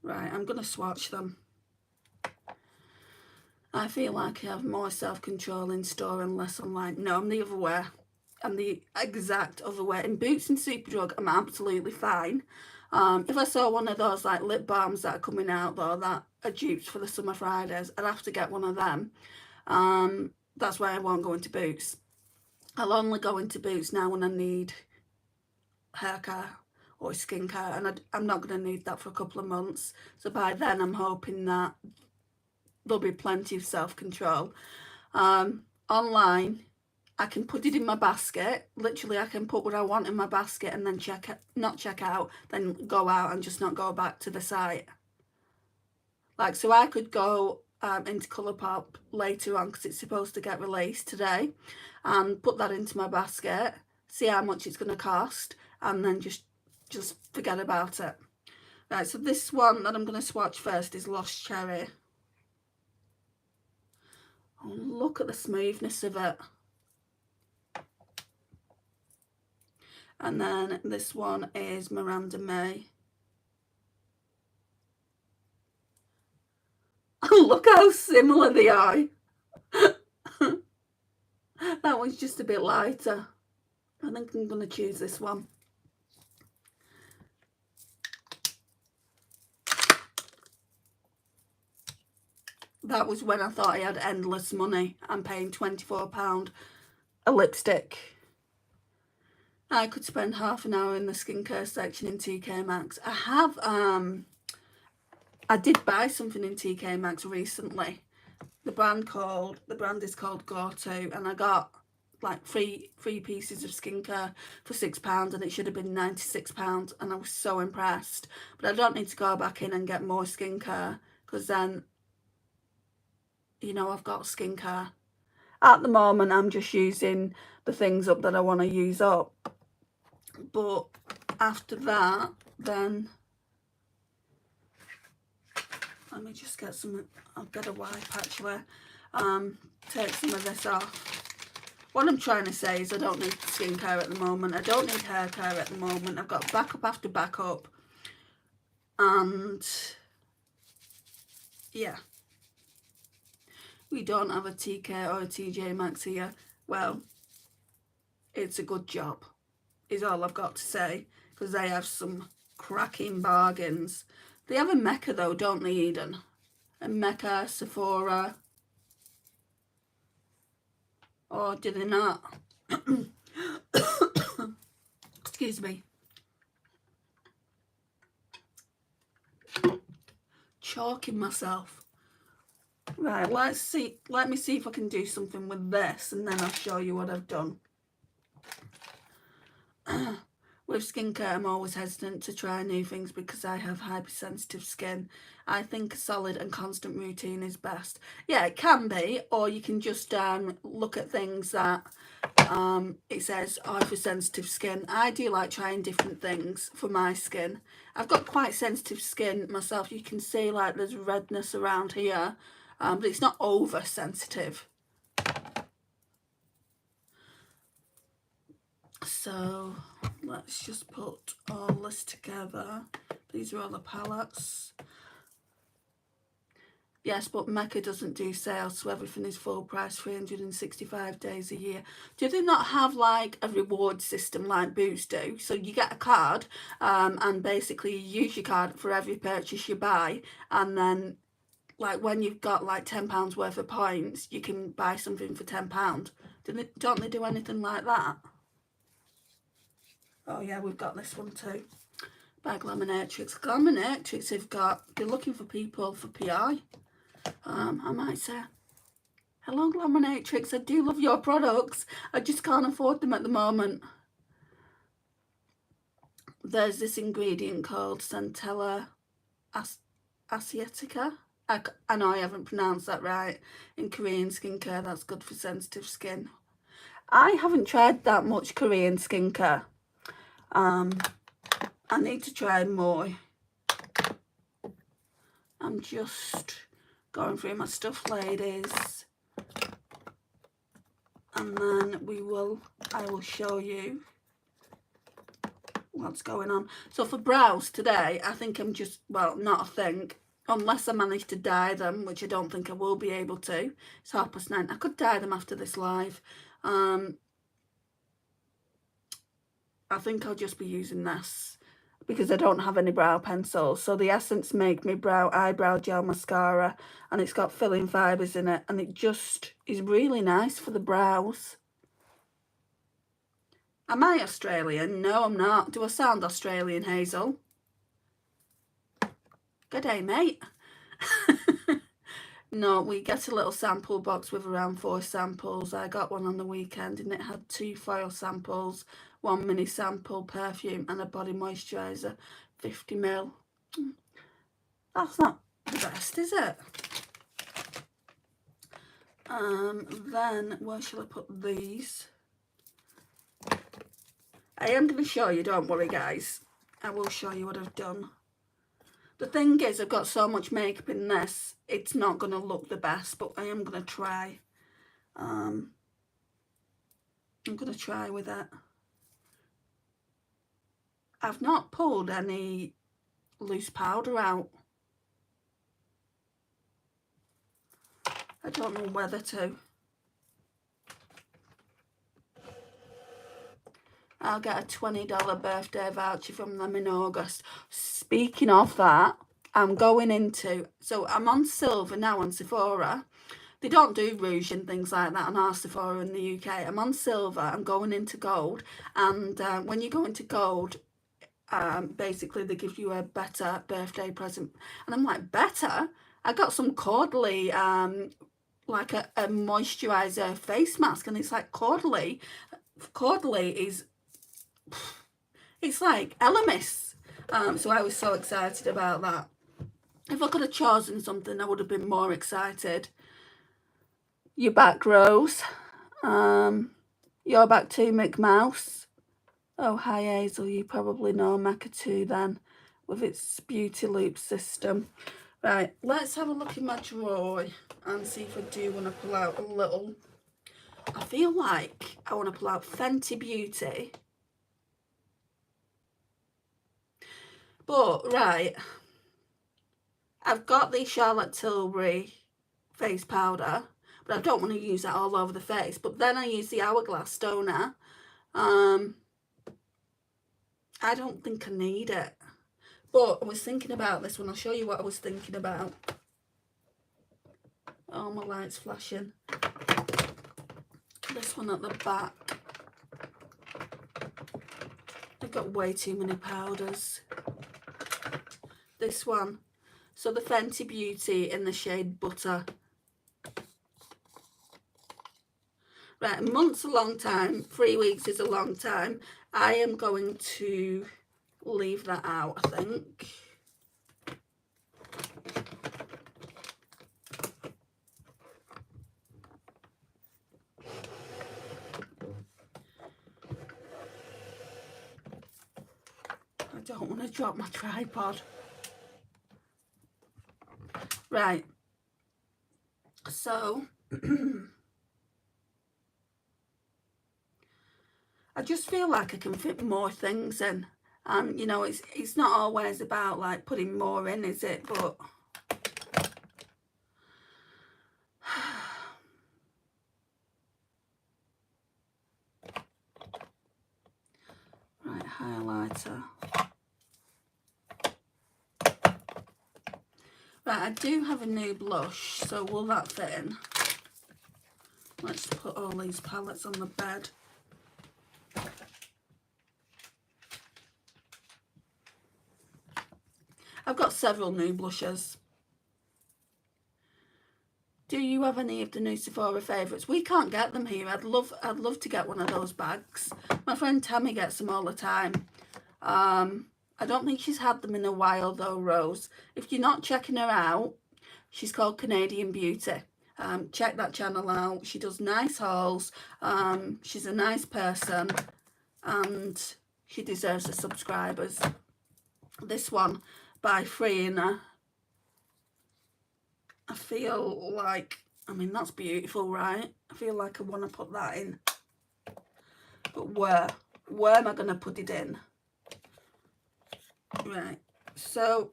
Right, I'm going to swatch them. I feel like I have more self-control in store and less online. No, I'm the other way. I'm the exact other way. In Boots and Superdrug, I'm absolutely fine. If I saw one of those like lip balms that are coming out though, that are dupes for the Summer Fridays, I'd have to get one of them. That's why I won't go into Boots. I'll only go into Boots now when I need hair care or skincare, and I'm not going to need that for a couple of months. So by then I'm hoping that there'll be plenty of self-control. Online, I can put it in my basket. Literally, I can put what I want in my basket and then not check out, then go out and just not go back to the site. Like, so I could go into Colourpop later on because it's supposed to get released today, and put that into my basket, see how much it's going to cost, and then just forget about it. Right, so this one that I'm going to swatch first is Lost Cherry. Oh, look at the smoothness of it. And then this one is Miranda May. Look how similar they are. That one's just a bit lighter. I think I'm going to choose this one. That was when I thought I had endless money. I'm paying £24 a lipstick. I could spend half an hour in the skincare section in TK Maxx. I did buy something in TK Maxx recently. The brand is called Go-To, and I got like three pieces of skincare for £6, and it should have been £96, and I was so impressed. But I don't need to go back in and get more skincare, because then, you know, I've got skincare. At the moment, I'm just using the things up that I want to use up. But after that, then let me just get some. I'll get a wipe actually. Take some of this off. What I'm trying to say is I don't need skincare at the moment. I don't need hair care at the moment. I've got backup after backup. And yeah. We don't have a TK or a TJ Maxx here. Well, it's a good job, is all I've got to say, because they have some cracking bargains. They have a Mecca though, don't they, Eden? A Mecca, Sephora. Or do they not? Excuse me. Choking myself. Right, let's see. Let me see if I can do something with this, and then I'll show you what I've done. With skincare, I'm always hesitant to try new things because I have hypersensitive skin. I think a solid and constant routine is best. Yeah, it can be, or you can just look at things that it says oil for sensitive skin. I do like trying different things for my skin. I've got quite sensitive skin myself. You can see like there's redness around here, but it's not over sensitive. So let's just put all this together. These are all the palettes. Yes, but Mecca doesn't do sales, so everything is full price, 365 days a year. Do they not have like a reward system like Boots do? So you get a card, and basically you use your card for every purchase you buy, and then like when you've got like £10 worth of points, you can buy something for £10. Don't they do anything like that? Oh yeah, we've got this one too. By Glamonatrix. Glamonatrix they're looking for people for PI. I might say, hello Glamonatrix, I do love your products. I just can't afford them at the moment. There's this ingredient called Centella Asiatica. I know I haven't pronounced that right. In Korean skincare, that's good for sensitive skin. I haven't tried that much Korean skincare. I need to try more. I'm just going through my stuff, ladies, and then I will show you what's going on. So for brows today, I think I'm just, well, not a thing, unless I manage to dye them, which I don't think I will be able to. It's 9:30. I could dye them after this live. I think I'll just be using this because I don't have any brow pencils. So the Essence Make Me Eyebrow Gel Mascara, and it's got filling fibres in it, and it just is really nice for the brows. Am I Australian? No, I'm not. Do I sound Australian, Hazel? Good day, mate. No, we get a little sample box with around 4 samples. I got one on the weekend and it had 2 foil samples, 1 mini sample perfume and a body moisturiser, 50ml. That's not the best, is it? Then where shall I put these? I am going to show you, don't worry guys. I will show you what I've done. The thing is, I've got so much makeup in this, it's not going to look the best, but I am going to try. I'm going to try with it. I've not pulled any loose powder out. I don't know whether to. I'll get a $20 birthday voucher from them in August. Speaking of that, I'm going into, so I'm on silver now on Sephora. They don't do rouge and things like that on our Sephora in the UK. I'm on silver, I'm going into gold, and when you go into gold, basically they give you a better birthday present. And I'm like, better? I got some Caudalie, like a moisturiser face mask, and it's like Caudalie is, it's like Elemis. So I was so excited about that. If I could have chosen something, I would have been more excited. You're back, Rose. You're back too, McMouse. Oh, hi, Hazel. You probably know Mecca too then, with its Beauty Loop system. Right, let's have a look in my drawer and see if I do want to pull out a little. I feel like I want to pull out Fenty Beauty. But, right, I've got the Charlotte Tilbury face powder, but I don't want to use that all over the face. But then I use the Hourglass, don't I? I don't think I need it. But I was thinking about this one. I'll show you what I was thinking about. Oh, my light's flashing. This one at the back. I've got way too many powders. This one. So the Fenty Beauty in the shade Butter. Right, a month's a long time. 3 weeks is a long time. I am going to leave that out, I think. don't want to drop my tripod. Right. So, I just feel like I can fit more things in. And, you know, it's not always about, like, putting more in, is it? But... Right, highlighter. Right, I do have a new blush, so will that fit in? Let's put all these palettes on the bed. I've got several new blushes. Do you have any of the new Sephora favourites? We can't get them here. I'd love to get one of those bags. My friend Tammy gets them all the time. I don't think she's had them in a while though, Rose. If you're not checking her out, she's called Canadian Beauty. Check that channel out. She does nice hauls. She's a nice person and she deserves the subscribers. This one by Freina, I feel like, I mean, that's beautiful, right? I feel like I want to put that in. But where am I going to put it in? Right, so,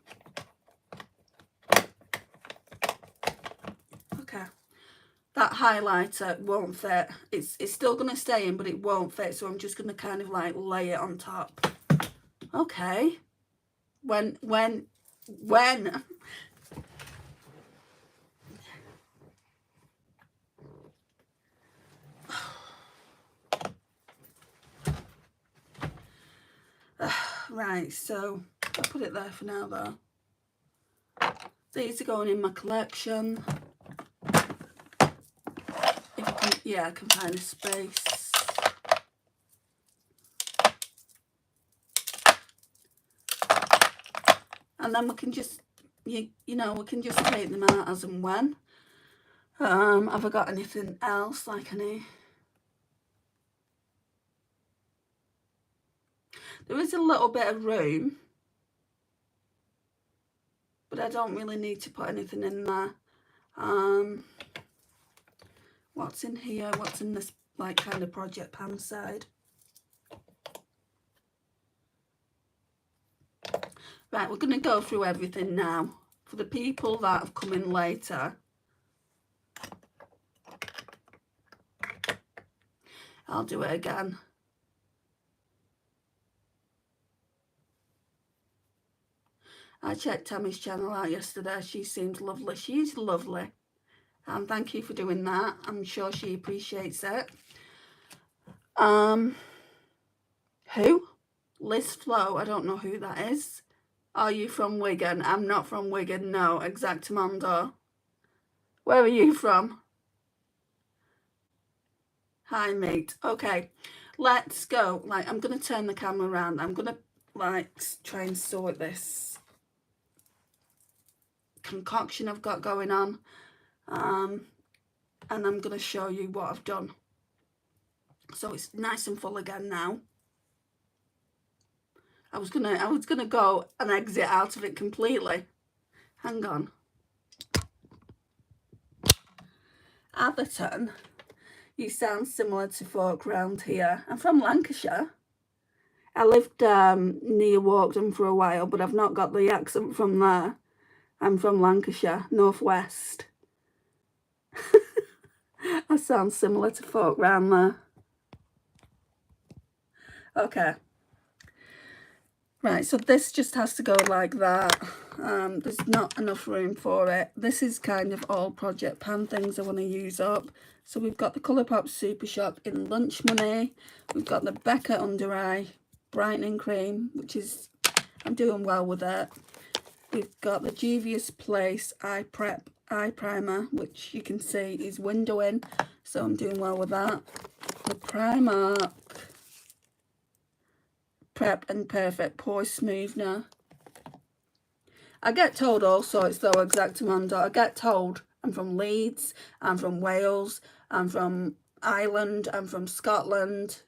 okay. That highlighter won't fit. It's still going to stay in, but it won't fit. So I'm just going to kind of like lay it on top. Okay. When? Right, so I'll put it there for now though. These are going in my collection. If I can, yeah, I can find a space. And then we can just, you know, we can just take them out as and when. Have I got anything else, like any... There is a little bit of room, but I don't really need to put anything in there. What's in here? What's in this, like, kind of project pan side? Right, we're going to go through everything now. For the people that have come in later, I'll do it again. I checked Tammy's channel out yesterday. She seemed lovely. She's lovely. And thank you for doing that. I'm sure she appreciates it. Who? Liz Flo. I don't know who that is. Are you from Wigan? I'm not from Wigan. No, exactamundo. Where are you from? Hi, mate. Okay, let's go. Like, I'm going to turn the camera around. I'm going to, like, try and sort this concoction I've got going on. And I'm going to show you what I've done. So it's nice and full again now. I was gonna go and exit out of it completely. Hang on. Atherton, you sound similar to folk round here. I'm from Lancashire. I lived near Walkden for a while, but I've not got the accent from there. I'm from Lancashire, northwest. I sound similar to folk round there. Okay. Right, so this just has to go like that. There's not enough room for it. This is kind of all project pan things I want to use up. So we've got the Colourpop Super Shock in Lunch Money. We've got the Becca Under Eye Brightening Cream, which is, I'm doing well with it. We've got the Juvia's Place Eye Prep Eye Primer, which you can see is windowing, so I'm doing well with that. The Primark Prep and Perfect Pore Smoother. I get told all sorts though, Exactamundo. I get told I'm from Leeds, I'm from Wales, I'm from Ireland, I'm from Scotland.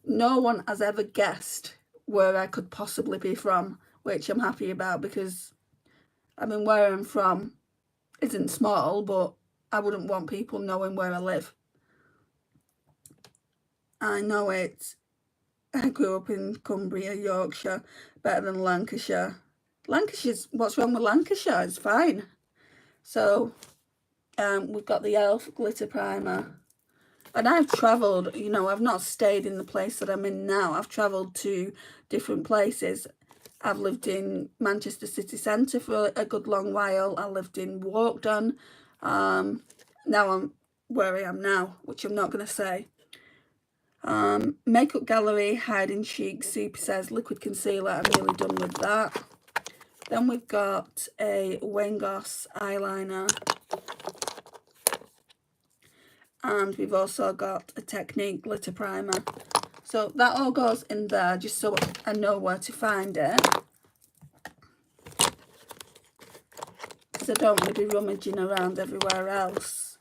No one has ever guessed where I could possibly be from, which I'm happy about, because I mean, where I'm from isn't small, but I wouldn't want people knowing where I live. I know it. I grew up in Cumbria, Yorkshire, better than Lancashire. Lancashire's, what's wrong with Lancashire? It's fine. So we've got the e.l.f. glitter primer. And I've travelled, you know, I've not stayed in the place that I'm in now. I've travelled to different places. I've lived in Manchester city centre for a good long while. I lived in Walkden. Now I'm where I am now, which I'm not going to say. Makeup Gallery Hide and Chic Super Says Liquid Concealer. I'm nearly done with that. Then we've got a Wayne Goss eyeliner. And we've also got a Technique glitter primer. So that all goes in there, just so I know where to find it. Because I don't want to be rummaging around everywhere else.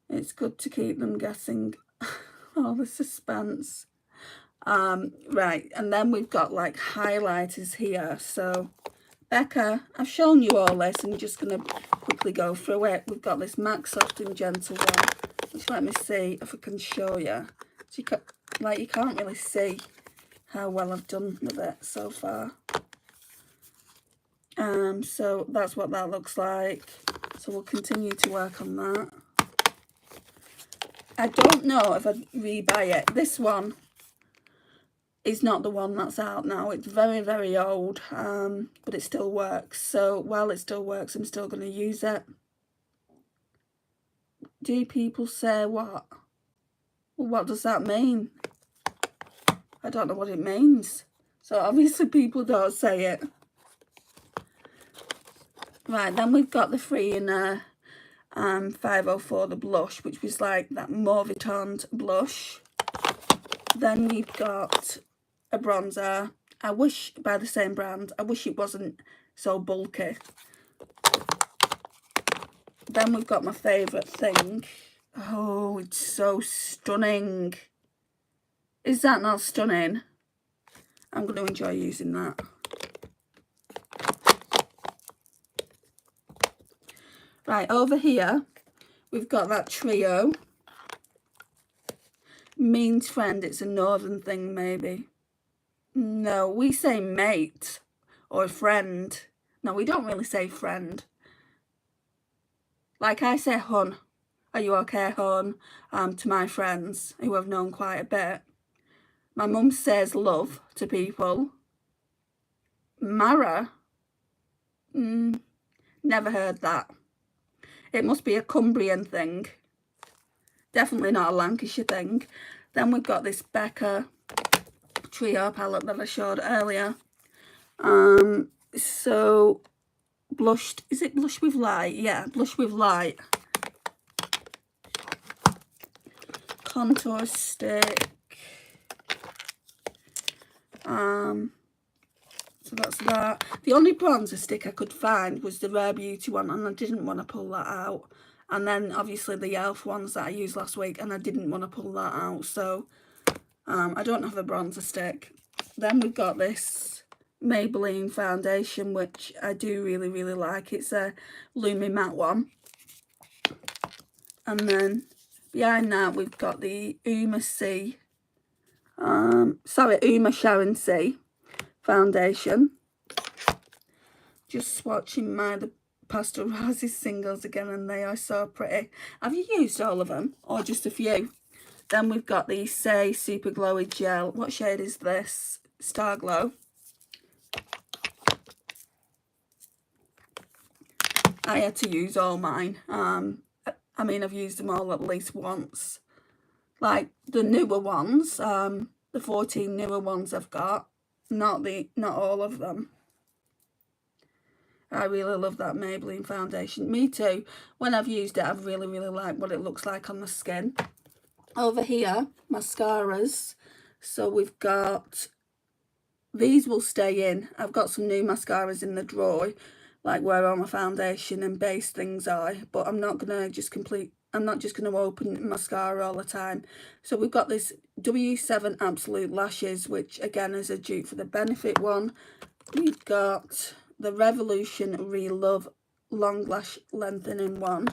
It's good to keep them guessing all the suspense. Right, and then we've got like highlighters here. So Becca, I've shown you all this, and I'm just going to quickly go through it. We've got this MAC Soft and Gentle one, which, let me see if I can show you. So you can't really see how well I've done with it so far. So that's what that looks like. So we'll continue to work on that. I don't know if I'd rebuy it. This one is not the one that's out now. It's very, very old, but it still works. So while it still works, I'm still going to use it. Do people say what? Well, what does that mean? I don't know what it means. So obviously people don't say it. Right, then we've got the Free-In 504, the blush, which was like that mauve toned blush. Then we've got a bronzer. I wish, by the same brand, I wish it wasn't so bulky. Then we've got my favourite thing. Oh, it's so stunning. Is that not stunning? I'm going to enjoy using that. Right, over here, we've got that trio. Means friend, it's a northern thing maybe. No, we say mate or friend. No, we don't really say friend. Like I say hun. Are you okay, hun? To my friends who I've known quite a bit. My mum says love to people. Mara? Never heard that. It must be a Cumbrian thing. Definitely not a Lancashire thing. Then we've got this Becca trio palette that I showed earlier. So blushed, is it Blush with Light? Yeah, Blush with Light. Contour stick. So that's that. The only bronzer stick I could find was the Rare Beauty one, and I didn't want to pull that out. And then obviously the e.l.f. ones that I used last week, and I didn't want to pull that out. So I don't have a bronzer stick. Then we've got this Maybelline foundation, which I do really, really like. It's a Lumi Matte one. And then behind that we've got the Uma Sharon C foundation. Just swatching the Pastel Roses singles again, and they are so pretty. Have you used all of them or just a few? Then we've got the Say Super Glowy Gel. What shade is this? Star Glow. I had to use all mine. I mean, I've used them all at least once. Like the newer ones, the 14 newer ones I've got. Not all of them. I really love that Maybelline foundation. Me too. When I've used it, I've really, really liked what it looks like on the skin. Over here, mascaras. So we've got, these will stay in. I've got some new mascaras in the drawer. like where all my foundation and base things are, but I'm not gonna just I'm not just gonna open mascara all the time. So we've got this W7 Absolute Lashes, which again is a dupe for the Benefit one. We've got the Revolution Relove Long Lash Lengthening one.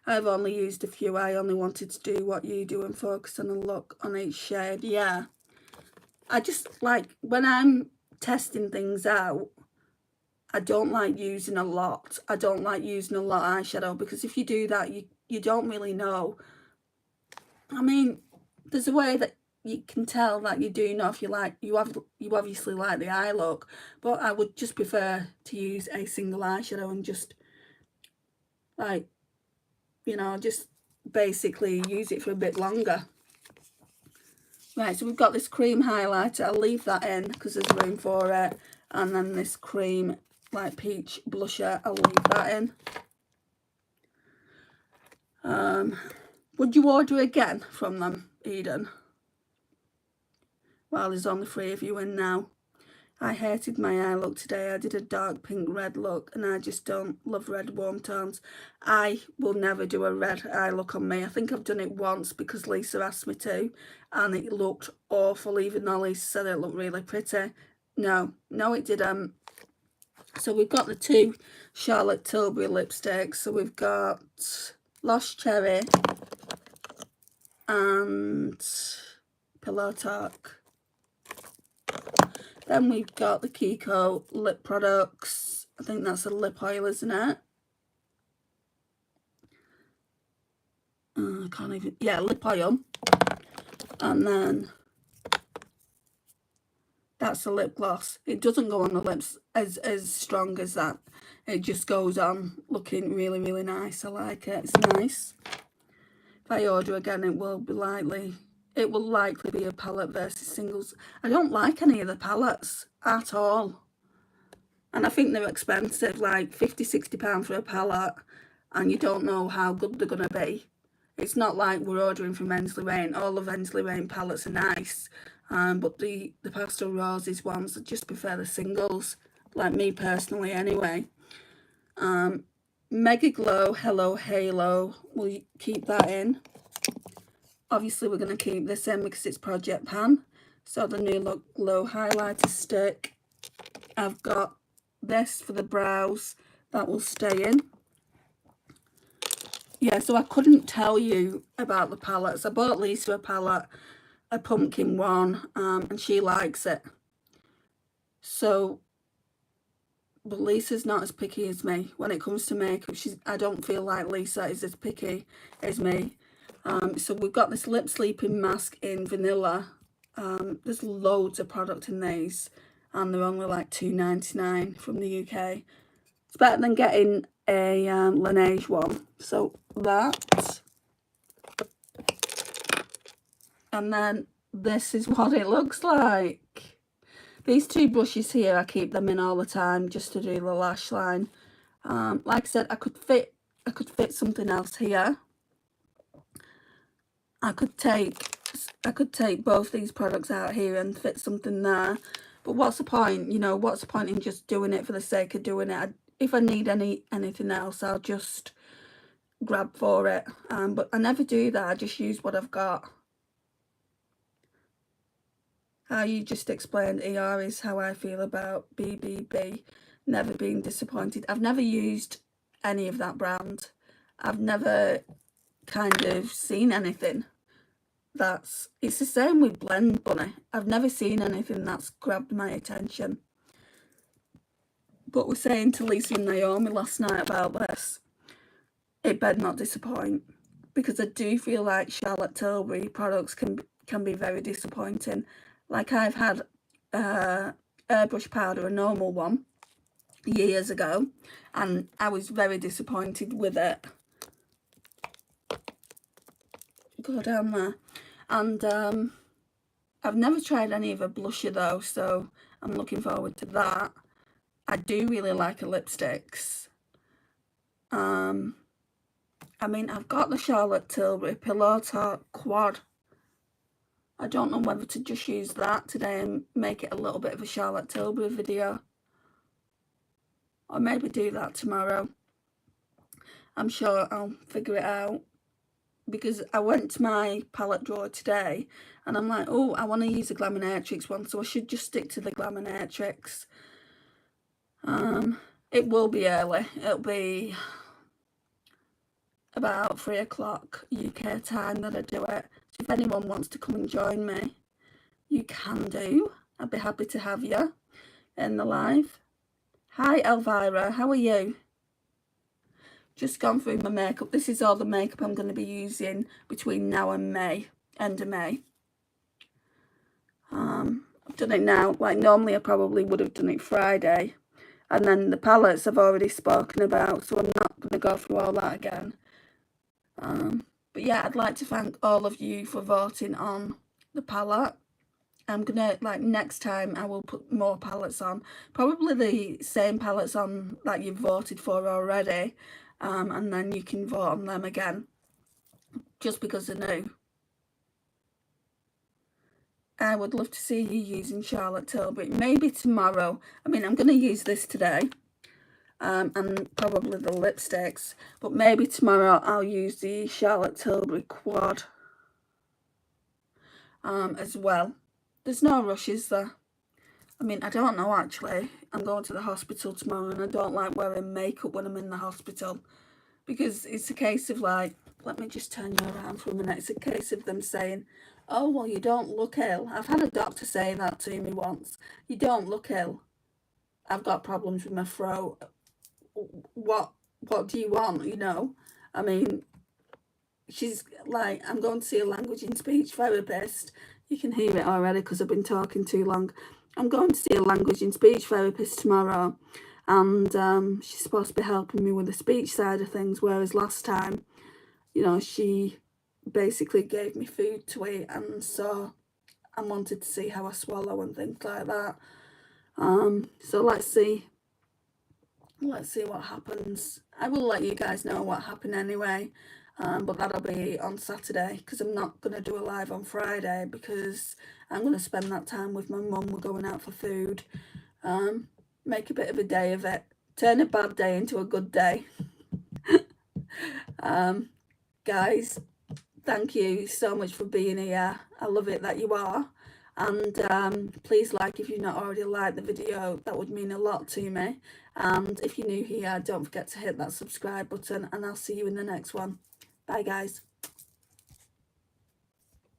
I've only used a few. I only wanted to do what you do and focus on a look on each shade. Yeah, I just like, when I'm testing things out, I don't like using a lot. I don't like using a lot of eyeshadow, because if you do that, you don't really know. I mean, there's a way that you can tell that you do know if you obviously like the eye look, but I would just prefer to use a single eyeshadow and just, like, you know, just basically use it for a bit longer. Right, so we've got this cream highlighter. I'll leave that in because there's room for it. And then this cream, like peach blusher, I'll leave that in. Would you order again from them, Eden? Well, there's only 3 of you in now. I hated my eye look today. I did a dark pink red look, and I just don't love red warm tones. I will never do a red eye look on me. I think I've done it once because Lisa asked me to, and it looked awful, even though Lisa said it looked really pretty. No, it didn't. So we've got the 2 Charlotte Tilbury lipsticks. So we've got Lost Cherry and Pillow Talk. Then we've got the Kiko lip products. I think that's a lip oil, isn't it? I can't even, yeah, lip oil. And then that's a lip gloss. It doesn't go on the lips as strong as that. It just goes on looking really, really nice. I like it. It's nice. If I order again, it will likely be a palette versus singles. I don't like any of the palettes at all. And I think they're expensive, like £50–60 for a palette, and you don't know how good they're going to be. It's not like we're ordering from Ensley Rain. All of Ensley Rain palettes are nice, but the Pastel Roses ones, I just prefer the singles, like me personally anyway. Mega Glow Hello Halo, we'll keep that in. Obviously we're going to keep this in because it's Project Pan. So the New Look Glow Highlighter Stick. I've got this for the brows, that will stay in. Yeah, so I couldn't tell you about the palettes. I bought Lisa a palette, a pumpkin one, and she likes it. So, but Lisa's not as picky as me when it comes to makeup. I don't feel like Lisa is as picky as me. So we've got this lip sleeping mask in vanilla. There's loads of product in these, and they're only like £2.99 from the UK. It's better than getting a Laneige one. So that. And then this is what it looks like. These 2 brushes here, I keep them in all the time just to do the lash line. Like I said, I could fit something else here. I could take both these products out here and fit something there. But what's the point? You know, what's the point in just doing it for the sake of doing it? If I need anything else, I'll just grab for it. But I never do that. I just use what I've got. How you just explained ER is how I feel about BBB. Never been disappointed. I've never used any of that brand. I've never kind of seen anything it's the same with Blend Bunny. I've never seen anything that's grabbed my attention. But we're saying to Lisa and Naomi last night about this, it better not disappoint, because I do feel like Charlotte Tilbury products can be very disappointing. Like I've had airbrush powder, a normal one, years ago, and I was very disappointed with it. Go down there. And I've never tried any of a blusher though, so I'm looking forward to that. I do really like her lipsticks. I mean, I've got the Charlotte Tilbury Pillow Talk Quad. I don't know whether to just use that today and make it a little bit of a Charlotte Tilbury video. or maybe do that tomorrow. I'm sure I'll figure it out, because I went to my palette drawer today and I'm like, oh, I want to use a Glamonatrix one, so I should just stick to the Glamonatrix. It will be early. It'll be about 3 o'clock UK time that I do it. So if anyone wants to come and join me, you can do. I'd be happy to have you in the live. Hi Elvira, how are you? Just gone through my makeup. This is all the makeup I'm going to be using between now and May, end of May. I've done it now. Like normally I probably would have done it Friday. And then the palettes I've already spoken about, so I'm not going to go through all that again. But yeah, I'd like to thank all of you for voting on the palette. I'm gonna, like, next time I will put more palettes on, probably the same palettes on that you've voted for already, and then you can vote on them again, just because they're new. I would love to see you using Charlotte Tilbury, maybe tomorrow. I mean, I'm going to use this today, and probably the lipsticks, but maybe tomorrow I'll use the Charlotte Tilbury Quad as well. There's no rush, is there? I mean, I don't know actually. I'm going to the hospital tomorrow and I don't like wearing makeup when I'm in the hospital, because it's a case of, like, let me just turn you around for a minute. It's a case of them saying, oh, well, you don't look ill. I've had a doctor say that to me once. You don't look ill. I've got problems with my throat. What do you want, you know? I mean, she's like, I'm going to see a language and speech therapist. You can hear it already because I've been talking too long. I'm going to see a language and speech therapist tomorrow, and she's supposed to be helping me with the speech side of things, whereas last time, you know, she basically gave me food to eat, and so I wanted to see how I swallow and things like that. So let's see what happens. I will let you guys know what happened anyway, but that'll be on Saturday, because I'm not going to do a live on Friday, because I'm going to spend that time with my mum. We're going out for food, make a bit of a day of it, turn a bad day into a good day. Guys, thank you so much for being here. I love it that you are, and please like if you've not already liked the video. That would mean a lot to me. And if you're new here, don't forget to hit that subscribe button, and I'll see you in the next one. Bye guys.